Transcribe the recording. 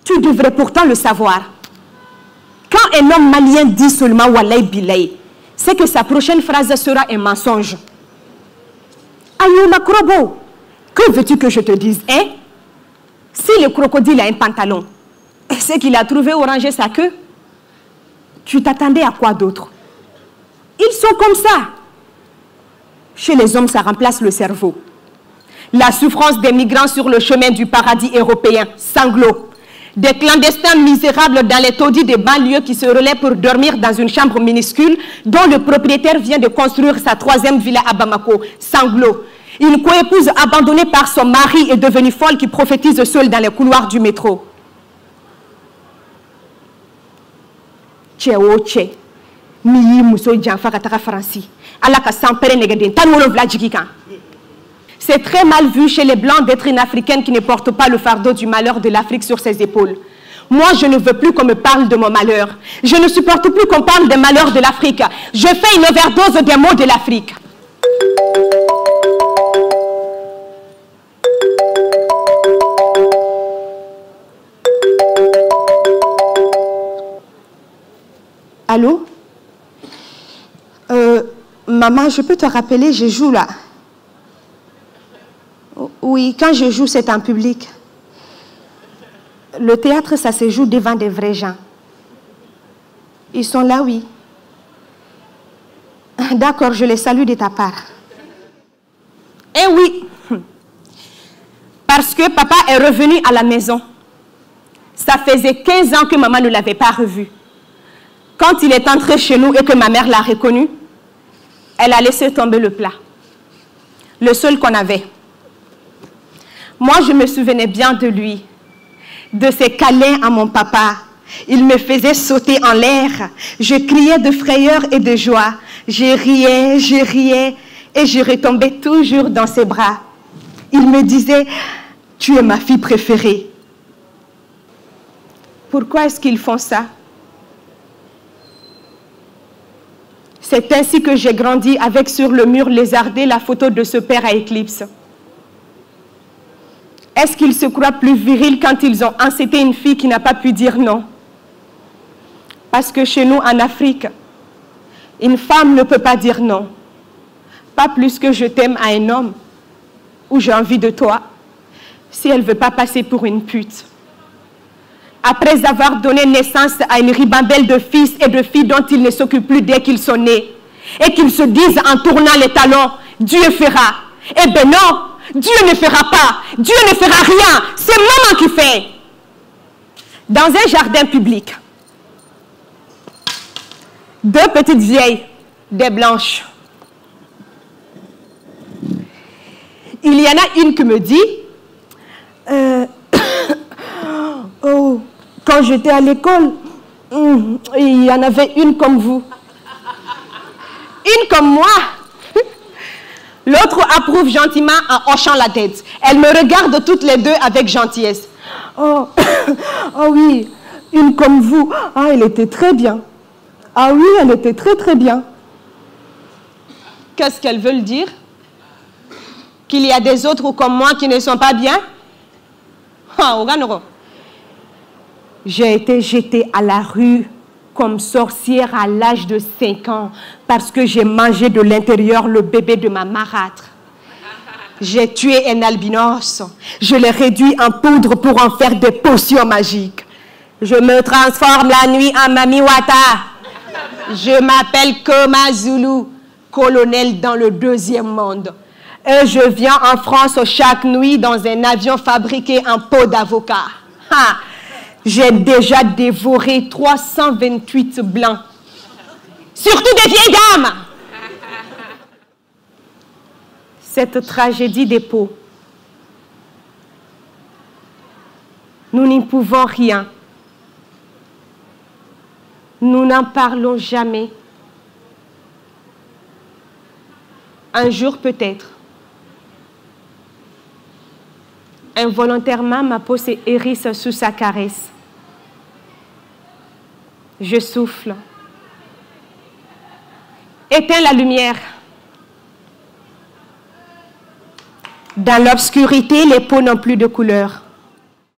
Tu devrais pourtant le savoir. Quand un homme malien dit seulement Wallahi Billahi, c'est que sa prochaine phrase sera un mensonge. Ayouma Krobo, que veux-tu que je te dise, hein? Si le crocodile a un pantalon, c'est qu'il a trouvé oranger sa queue. Tu t'attendais à quoi d'autre? Ils sont comme ça. Chez les hommes, ça remplace le cerveau. La souffrance des migrants sur le chemin du paradis européen, sanglot. Des clandestins misérables dans les taudis des banlieues qui se relaient pour dormir dans une chambre minuscule dont le propriétaire vient de construire sa 3e villa à Bamako, sanglot. Une coépouse abandonnée par son mari est devenue folle qui prophétise seule dans les couloirs du métro. C'est très mal vu chez les Blancs d'être une Africaine qui ne porte pas le fardeau du malheur de l'Afrique sur ses épaules. Moi, je ne veux plus qu'on me parle de mon malheur. Je ne supporte plus qu'on parle des malheurs de l'Afrique. Je fais une overdose des mots de l'Afrique. Allô? Maman, je peux te rappeler, je joue là. Oui, quand je joue, c'est en public. Le théâtre, ça se joue devant des vrais gens. Ils sont là, oui. D'accord, je les salue de ta part. Eh oui, parce que papa est revenu à la maison. Ça faisait 15 ans que maman ne l'avait pas revu. Quand il est entré chez nous et que ma mère l'a reconnu, elle a laissé tomber le plat. Le seul qu'on avait. Moi, je me souvenais bien de lui, de ses câlins à mon papa. Il me faisait sauter en l'air. Je criais de frayeur et de joie. Je riais, et je retombais toujours dans ses bras. Il me disait, « Tu es ma fille préférée. » Pourquoi est-ce qu'ils font ça? C'est ainsi que j'ai grandi avec sur le mur lézardé la photo de ce père à éclipse. Est-ce qu'ils se croient plus virils quand ils ont enceinté une fille qui n'a pas pu dire non? Parce que chez nous, en Afrique, une femme ne peut pas dire non. Pas plus que je t'aime à un homme ou j'ai envie de toi, si elle ne veut pas passer pour une pute. Après avoir donné naissance à une ribambelle de fils et de filles dont ils ne s'occupent plus dès qu'ils sont nés, et qu'ils se disent en tournant les talons, Dieu fera. Eh bien non, Dieu ne fera pas, Dieu ne fera rien, c'est maman qui fait. Dans un jardin public, 2 petites vieilles, des blanches. Il y en a une qui me dit, oh, quand j'étais à l'école, il y en avait une comme vous. Une comme moi. L'autre approuve gentiment en hochant la tête. Elle me regarde toutes les deux avec gentillesse. Oh, oh oui, une comme vous. Ah, elle était très bien. Ah oui, elle était très très bien. Qu'est-ce qu'elles veulent dire? Qu'il y a des autres comme moi qui ne sont pas bien? Ah, j'ai été jetée à la rue comme sorcière à l'âge de 5 ans parce que j'ai mangé de l'intérieur le bébé de ma marâtre. J'ai tué un albinos. Je l'ai réduit en poudre pour en faire des potions magiques. Je me transforme la nuit en Mami Wata. Je m'appelle Koma Zulu, colonel dans le 2e monde. Et je viens en France chaque nuit dans un avion fabriqué en peau d'avocat. J'ai déjà dévoré 328 blancs. Surtout des vieilles dames. Cette tragédie des peaux, nous n'y pouvons rien. Nous n'en parlons jamais. Un jour peut-être. Involontairement, ma peau se hérisse sous sa caresse. Je souffle. Éteins la lumière. Dans l'obscurité, les peaux n'ont plus de couleur.